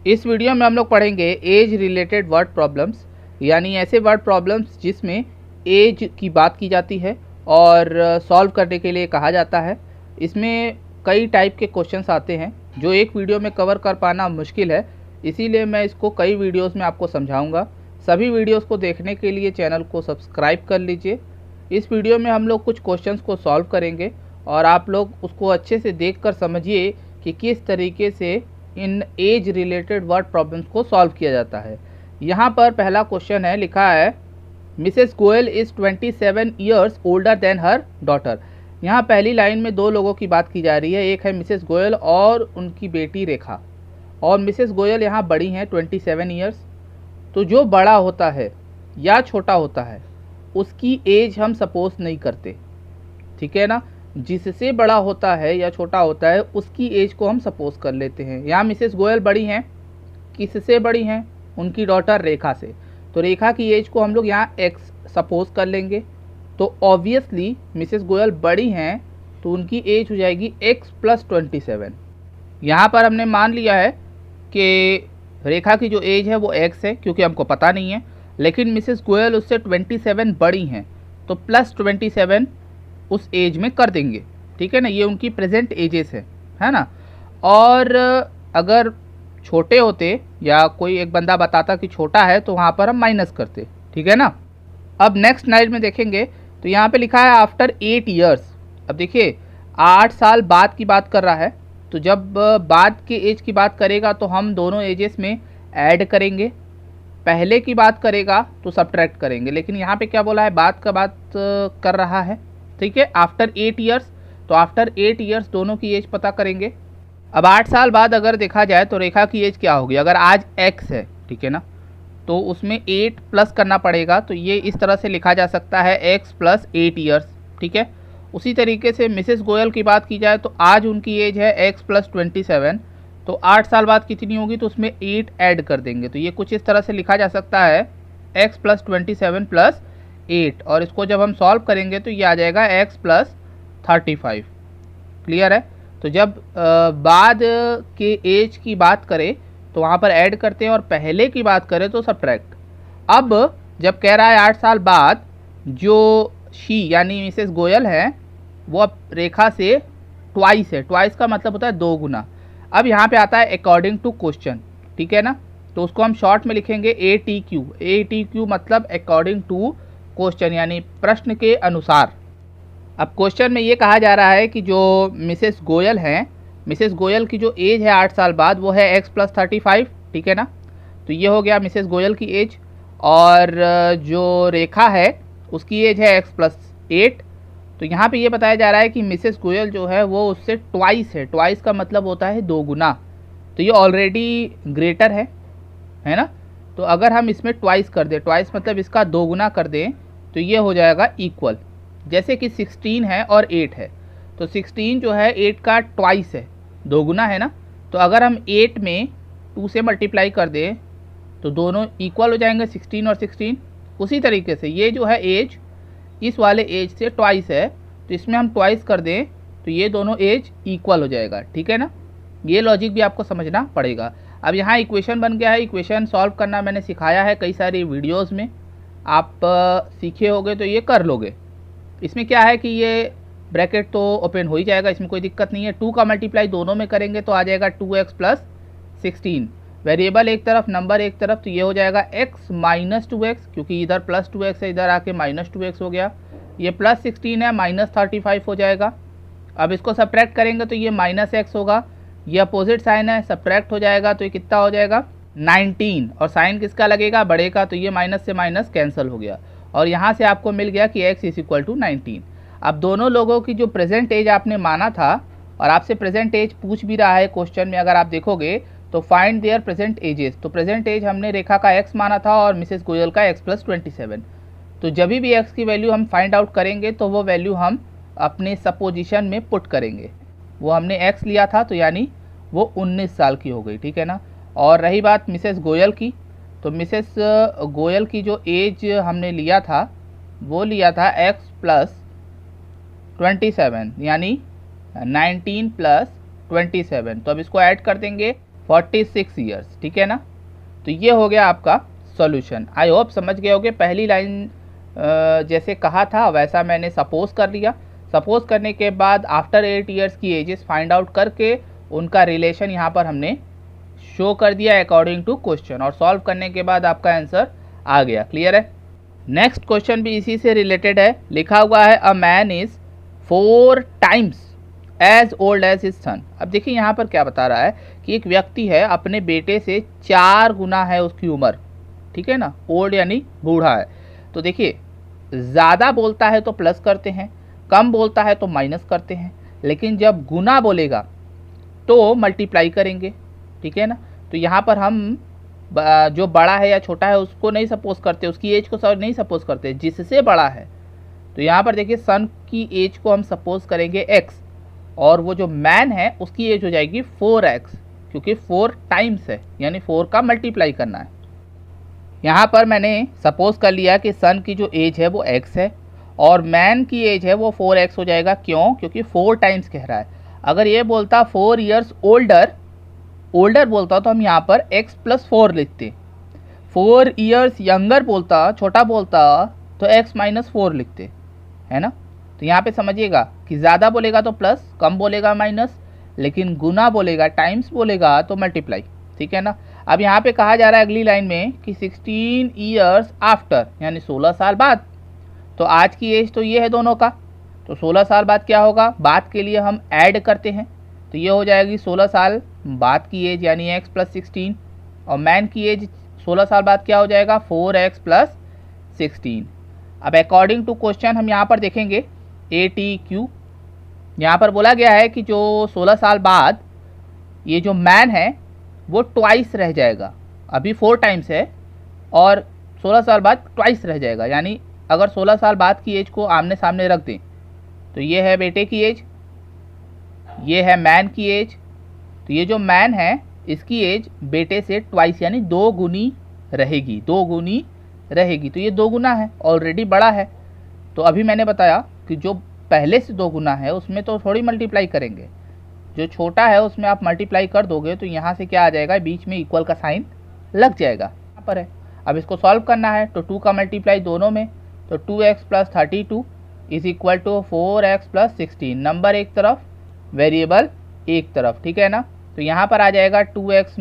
इस वीडियो में हम लोग पढ़ेंगे एज रिलेटेड वर्ड प्रॉब्लम्स, यानी ऐसे वर्ड प्रॉब्लम्स जिसमें एज की बात की जाती है और सॉल्व करने के लिए कहा जाता है। इसमें कई टाइप के क्वेश्चंस आते हैं जो एक वीडियो में कवर कर पाना मुश्किल है, इसीलिए मैं इसको कई वीडियोस में आपको समझाऊंगा। सभी वीडियोस को देखने के लिए चैनल को सब्सक्राइब कर लीजिए। इस वीडियो में हम लोग कुछ क्वेश्चंस को सॉल्व करेंगे और आप लोग उसको अच्छे से देखकर समझिए कि किस तरीके से इन एज रिलेटेड वर्ड प्रॉब्लम्स को सॉल्व किया जाता है। यहाँ पर पहला क्वेश्चन है, लिखा है Mrs Goyal is 27 years older than her daughter. यहाँ पहली लाइन में दो लोगों की बात की जा रही है, एक है मिसेस गोयल और उनकी बेटी रेखा। और मिसेस गोयल यहाँ बड़ी हैं 27 ईयर्स। तो जो बड़ा होता है या छोटा होता है उसकी एज हम सपोज नहीं करते, ठीक है ना। जिससे बड़ा होता है या छोटा होता है उसकी एज को हम सपोज कर लेते हैं। यहाँ मिसेस गोयल बड़ी हैं, किससे बड़ी हैं? उनकी डॉटर रेखा से। तो रेखा की एज को हम लोग यहाँ एक्स सपोज कर लेंगे। तो ऑब्वियसली मिसेस गोयल बड़ी हैं तो उनकी एज हो जाएगी एक्स प्लस 27। यहाँ पर हमने मान लिया है कि रेखा की जो एज है वो एक्स है, क्योंकि हमको पता नहीं है, लेकिन मिसेस गोयल उससे 27 बड़ी हैं तो प्लस 27 उस एज में कर देंगे, ठीक है ना। ये उनकी प्रेजेंट एजेस है ना। और अगर छोटे होते या कोई एक बंदा बताता कि छोटा है तो वहाँ पर हम माइनस करते, ठीक है ना। अब नेक्स्ट लाइन में देखेंगे तो यहाँ पे लिखा है आफ्टर 8 ईयर्स। अब देखिए 8 साल बाद की बात कर रहा है, तो जब बाद के एज की बात करेगा तो हम दोनों एजेस में ऐड करेंगे। पहले की बात करेगा तो सब्ट्रैक्ट करेंगे, लेकिन यहाँ पे क्या बोला है, बाद का बात कर रहा है, ठीक है। आफ्टर 8 ईयर्स, तो आफ्टर 8 ईयर्स दोनों की एज पता करेंगे। अब 8 साल बाद अगर देखा जाए तो रेखा की एज क्या होगी, अगर आज x है, ठीक है ना, तो उसमें 8 प्लस करना पड़ेगा। तो ये इस तरह से लिखा जा सकता है x प्लस 8 ईयर्स, ठीक है। उसी तरीके से मिसेस गोयल की बात की जाए तो आज उनकी एज है x प्लस 27, तो 8 साल बाद कितनी होगी, तो उसमें 8 ऐड कर देंगे। तो ये कुछ इस तरह से लिखा जा सकता है x प्लस 27 प्लस 8, और इसको जब हम सॉल्व करेंगे तो ये आ जाएगा x प्लस 35। क्लियर है। तो जब बाद के एज की बात करें तो वहाँ पर ऐड करते हैं और पहले की बात करें तो सब्ट्रैक्ट। अब जब कह रहा है 8 साल बाद, जो शी यानी मिसेस गोयल है वो अब रेखा से ट्वाइस है। ट्वाइस का मतलब होता है 2 गुना। अब यहाँ पे आता है अकॉर्डिंग टू क्वेश्चन, ठीक है ना, तो उसको हम शॉर्ट में लिखेंगे ATQ। ATQ मतलब अकॉर्डिंग टू क्वेश्चन, यानी प्रश्न के अनुसार। अब क्वेश्चन में ये कहा जा रहा है कि जो मिसेस गोयल हैं, मिसेस गोयल की जो एज है 8 साल बाद वो है x प्लस 35, ठीक है ना। तो ये हो गया मिसेस गोयल की एज। और जो रेखा है उसकी एज है x प्लस 8। तो यहाँ पे ये बताया जा रहा है कि मिसेस गोयल जो है वो उससे ट्वाइस है। ट्वाइस का मतलब होता है 2 गुना, तो ये ऑलरेडी ग्रेटर है ना। तो अगर हम इसमें ट्वाइस कर दें, ट्वाइस मतलब इसका 2 गुना कर दें, तो ये हो जाएगा इक्वल। जैसे कि 16 है और 8 है, तो 16 जो है 8 का ट्वाइस है, 2 गुना है ना। तो अगर हम 8 में 2 से मल्टीप्लाई कर दें तो दोनों इक्वल हो जाएंगे, 16 और 16। उसी तरीके से ये जो है एज इस वाले एज से ट्वाइस है, तो इसमें हम ट्वाइस कर दें तो ये दोनों एज इक्वल हो जाएगा, ठीक है ना। ये लॉजिक भी आपको समझना पड़ेगा। अब यहाँ इक्वेशन बन गया है। इक्वेशन सॉल्व करना मैंने सिखाया है कई सारी वीडियोज़ में, आप सीखे होगे तो ये कर लोगे। इसमें क्या है कि ये ब्रैकेट तो ओपन हो ही जाएगा, इसमें कोई दिक्कत नहीं है। 2 का मल्टीप्लाई दोनों में करेंगे तो आ जाएगा 2x प्लस 16। वेरिएबल एक तरफ, नंबर एक तरफ, तो ये हो जाएगा x माइनस 2x, क्योंकि इधर प्लस 2x है, इधर आके माइनस 2x हो गया। ये प्लस 16 है, माइनस 35 हो जाएगा। अब इसको सब्ट्रैक्ट करेंगे तो ये माइनस x होगा। ये अपोजिट साइन है, सब्ट्रैक्ट हो जाएगा तो ये कितना हो जाएगा 19, और साइन किसका लगेगा, बड़े का, तो ये माइनस से माइनस कैंसिल हो गया। और यहाँ से आपको मिल गया कि x इज इक्वल टू 19। अब दोनों लोगों की जो प्रेजेंट एज आपने माना था, और आपसे प्रेजेंट एज पूछ भी रहा है क्वेश्चन में, अगर आप देखोगे तो फाइंड देयर प्रेजेंट एजेस। तो प्रेजेंट एज हमने रेखा का x माना था और मिसेस गोयल का x प्लस 27। तो जब भी x की वैल्यू हम फाइंड आउट करेंगे तो वो वैल्यू हम अपने सपोजिशन में पुट करेंगे। वो हमने x लिया था तो यानी वो 19 साल की हो गई, ठीक है ना। और रही बात मिसेस गोयल की, तो मिसेस गोयल की जो एज हमने लिया था वो लिया था x प्लस 27, यानी 19 प्लस 27। तो अब इसको ऐड कर देंगे, 46 ईयर्स, ठीक है ना। तो ये हो गया आपका सॉल्यूशन। आई होप समझ गए होगे। पहली लाइन जैसे कहा था वैसा मैंने सपोज कर लिया। सपोज करने के बाद आफ्टर 8 ईयर्स की एजेस फाइंड आउट करके उनका रिलेशन यहाँ पर हमने शो कर दिया अकॉर्डिंग टू क्वेश्चन, और सॉल्व करने के बाद आपका आंसर आ गया। क्लियर है। नेक्स्ट क्वेश्चन भी इसी से रिलेटेड है। लिखा हुआ है a man is 4 times as old as his son. अब देखिए यहाँ पर क्या बता रहा है कि एक व्यक्ति है, अपने बेटे से 4 गुना है उसकी उम्र, ठीक है ना। ओल्ड यानी बूढ़ा है। तो देखिए ज़्यादा बोलता है तो प्लस करते हैं, कम बोलता है तो माइनस करते हैं, लेकिन जब गुना बोलेगा तो मल्टीप्लाई करेंगे, ठीक है ना। तो यहाँ पर हम जो बड़ा है या छोटा है उसको नहीं सपोज करते, उसकी एज को नहीं सपोज करते, जिससे बड़ा है। तो यहाँ पर देखिए सन की एज को हम सपोज करेंगे x, और वो जो मैन है उसकी एज हो जाएगी 4x, क्योंकि 4 टाइम्स है, यानी 4 का मल्टीप्लाई करना है। यहाँ पर मैंने सपोज कर लिया कि सन की जो एज है वो x है और मैन की एज है वो 4x हो जाएगा। क्यों? क्योंकि 4 टाइम्स कह रहा है। अगर ये बोलता 4 ईयर्स ओल्डर बोलता तो हम यहाँ पर x + 4 लिखते। 4 ईयर्स यंगर बोलता, छोटा बोलता, तो x - 4 लिखते, है ना। तो यहाँ पे समझिएगा कि ज़्यादा बोलेगा तो प्लस, कम बोलेगा माइनस, लेकिन गुना बोलेगा, टाइम्स बोलेगा तो मल्टीप्लाई, ठीक है ना। अब यहाँ पे कहा जा रहा है अगली लाइन में कि 16 ईयर्स आफ्टर, यानी 16 साल बाद। तो आज की एज तो ये है दोनों का, तो 16 साल बाद क्या होगा, बाद के लिए हम ऐड करते हैं, तो ये हो जाएगी 16 साल बाद की एज, यानी x + 16, और मैन की एज 16 साल बाद क्या हो जाएगा, 4x + 16। अब अकॉर्डिंग टू क्वेश्चन हम यहाँ पर देखेंगे ATQ। यहाँ पर बोला गया है कि जो 16 साल बाद ये जो मैन है वो ट्वाइस रह जाएगा। अभी 4 टाइम्स है और 16 साल बाद ट्वाइस रह जाएगा, यानी अगर 16 साल बाद की एज को आमने सामने रख दें तो ये है बेटे की एज, ये है मैन की एज। तो ये जो मैन है इसकी एज बेटे से ट्वाइस यानी 2 गुनी रहेगी, 2 गुनी रहेगी। तो ये 2 गुना है, ऑलरेडी बड़ा है। तो अभी मैंने बताया कि जो पहले से 2 गुना है उसमें तो थोड़ी मल्टीप्लाई करेंगे, जो छोटा है उसमें आप मल्टीप्लाई कर दोगे तो यहाँ से क्या आ जाएगा, बीच में इक्वल का साइन लग जाएगा, यहाँ पर है। अब इसको सॉल्व करना है तो 2 का मल्टीप्लाई दोनों में, तो 2x + 32 = 4x + 16। नंबर एक तरफ, वेरिएबल एक तरफ, ठीक है ना। तो यहाँ पर आ जाएगा 2x -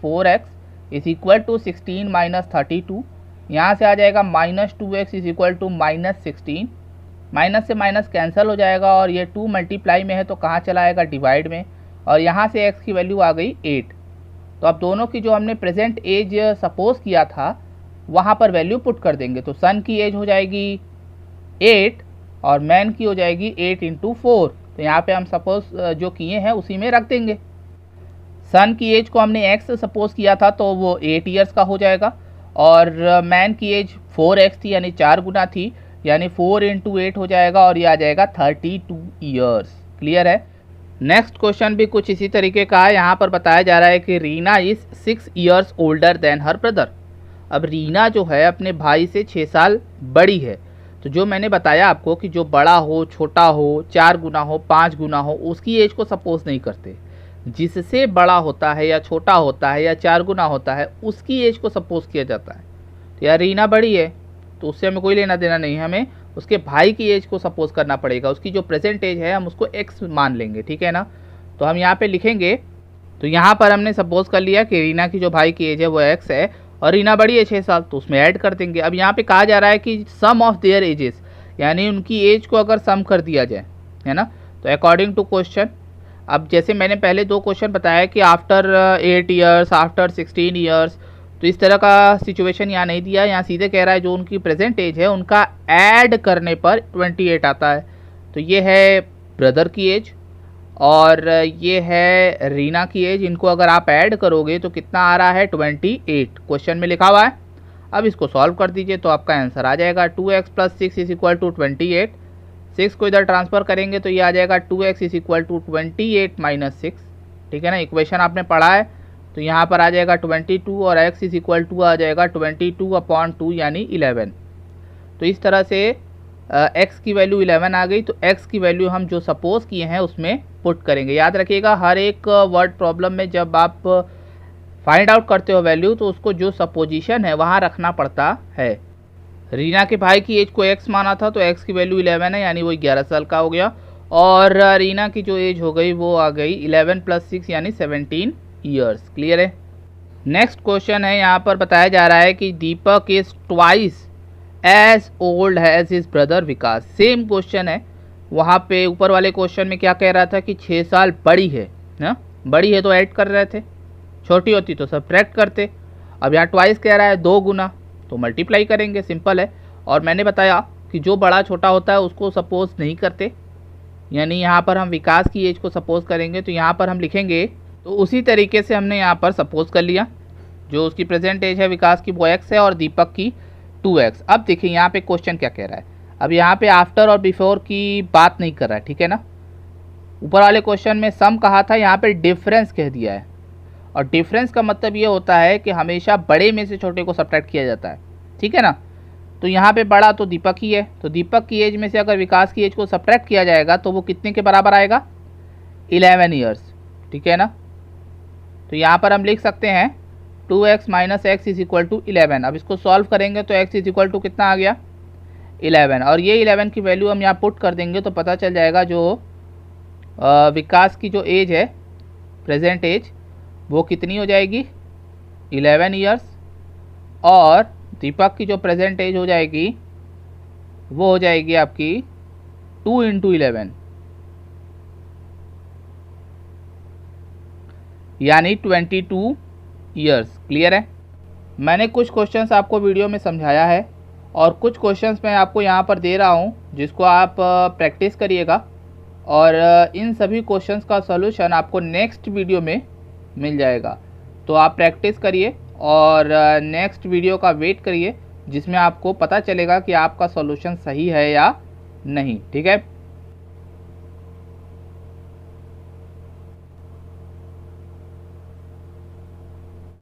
4x = 16 - 32। यहाँ से आ जाएगा -2x = -16। माइनस से माइनस कैंसिल हो जाएगा और ये 2 मल्टीप्लाई में है तो कहाँ चला आएगा, डिवाइड में, और यहाँ से x की वैल्यू आ गई 8। तो अब दोनों की जो हमने प्रेजेंट एज सपोज किया था वहाँ पर वैल्यू पुट कर देंगे। तो सन की एज हो जाएगी 8 और मैन की हो जाएगी 8 × 4। तो यहाँ पे हम सपोज जो किए हैं उसी में रख देंगे। सन की एज को हमने x सपोज किया था तो वो 8 ईयर्स का हो जाएगा, और मैन की एज 4x थी यानी 4 गुना थी, यानी 4 × 8 हो जाएगा और ये आ जाएगा 32 ईयर्स। क्लियर है। नेक्स्ट क्वेश्चन भी कुछ इसी तरीके का है। यहाँ पर बताया जा रहा है कि Reena is 6 years older than her brother. अब रीना जो है अपने भाई से 6 साल बड़ी है। तो जो मैंने बताया आपको कि जो बड़ा हो, छोटा हो, 4 गुना हो, 5 गुना हो, उसकी एज को सपोज नहीं करते। जिससे बड़ा होता है या छोटा होता है या 4 गुना होता है उसकी एज को सपोज किया जाता है। तो यार रीना बड़ी है तो उससे हमें कोई लेना देना नहीं है, हमें उसके भाई की एज को सपोज करना पड़ेगा। उसकी जो प्रेजेंट एज है हम उसको x मान लेंगे, ठीक है ना। तो हम यहाँ पे लिखेंगे, तो यहाँ पर हमने सपोज कर लिया कि रीना की जो भाई की एज है वो x है और रीना बड़ी है 6 साल, तो उसमें ऐड कर देंगे। अब यहाँ पे कहा जा रहा है कि सम ऑफ देयर एजेस, यानी उनकी एज को अगर सम कर दिया जाए, है ना। तो अकॉर्डिंग टू क्वेश्चन, अब जैसे मैंने पहले 2 क्वेश्चन बताया कि आफ्टर 8 ईयर्स, आफ्टर 16 ईयर्स, तो इस तरह का सिचुएशन यहाँ नहीं दिया। यहाँ सीधे कह रहा है जो उनकी प्रेजेंट एज है उनका ऐड करने पर 28 आता है। तो ये है ब्रदर की एज और ये है रीना की एज। इनको अगर आप ऐड करोगे तो कितना आ रहा है, 28 क्वेश्चन में लिखा हुआ है। अब इसको सॉल्व कर दीजिए तो आपका आंसर आ जाएगा 2x + 6 = 28। 6 को इधर ट्रांसफ़र करेंगे तो ये आ जाएगा 2x = 28 - 6, ठीक है ना। इक्वेशन आपने पढ़ा है तो यहाँ पर आ जाएगा 22 और x = आ जाएगा 22/2 यानी 11। तो इस तरह से x की वैल्यू 11 आ गई। तो x की वैल्यू हम जो सपोज किए हैं उसमें पुट करेंगे। याद रखिएगा हर एक वर्ड प्रॉब्लम में जब आप फाइंड आउट करते हो वैल्यू तो उसको जो सपोजिशन है वहाँ रखना पड़ता है। रीना के भाई की एज को x माना था तो x की वैल्यू 11 है, यानी वो 11 साल का हो गया। और रीना की जो एज हो गई वो आ गई 11 + 6 यानी 17 ईयर्स। क्लियर है। नेक्स्ट क्वेश्चन है, यहाँ पर बताया जा रहा है कि Deepak is twice as old as his brother Vikas. Same question है, वहाँ पे ऊपर वाले क्वेश्चन में क्या कह रहा था कि 6 साल बड़ी है ना, बड़ी है तो ऐड कर रहे थे, छोटी होती तो सब्ट्रैक्ट करते। अब यहाँ ट्वाइस कह रहा है 2 गुना, तो मल्टीप्लाई करेंगे, सिंपल है। और मैंने बताया कि जो बड़ा छोटा होता है उसको सपोज नहीं करते, यानी यहाँ पर हम विकास की एज को सपोज करेंगे तो यहाँ पर हम लिखेंगे, तो उसी तरीके से हमने यहाँ पर सपोज कर लिया। जो उसकी प्रेजेंट एज है विकास की वो x है और दीपक की 2x। अब देखिए यहाँ पे क्वेश्चन क्या कह रहा है, अब यहाँ पे आफ्टर और बिफोर की बात नहीं कर रहा है, ठीक है ना। ऊपर वाले क्वेश्चन में सम कहा था, यहाँ पे डिफरेंस कह दिया है। और डिफरेंस का मतलब ये होता है कि हमेशा बड़े में से छोटे को सब्ट्रैक्ट किया जाता है, ठीक है ना। तो यहाँ पे बड़ा तो दीपक ही है, तो दीपक की एज में से अगर विकास की एज को सब्ट्रैक्ट किया जाएगा तो वो कितने के बराबर आएगा, 11 ईयर्स, ठीक है ना। तो यहाँ पर हम लिख सकते हैं 2x - x = 11। अब इसको सॉल्व करेंगे तो x = कितना आ गया, 11। और ये 11 की वैल्यू हम यहाँ पुट कर देंगे तो पता चल जाएगा जो विकास की जो एज है, प्रेजेंट एज, वो कितनी हो जाएगी, 11 ईयर्स। और दीपक की जो प्रेजेंट एज हो जाएगी वो हो जाएगी आपकी 2 × 11 यानी 22 ईयर्स। क्लियर है। मैंने कुछ क्वेश्चंस आपको वीडियो में समझाया है और कुछ क्वेश्चंस मैं आपको यहाँ पर दे रहा हूँ जिसको आप प्रैक्टिस करिएगा। और इन सभी क्वेश्चंस का सॉल्यूशन आपको नेक्स्ट वीडियो में मिल जाएगा। तो आप प्रैक्टिस करिए और नेक्स्ट वीडियो का वेट करिए जिसमें आपको पता चलेगा कि आपका सॉल्यूशन सही है या नहीं। ठीक है।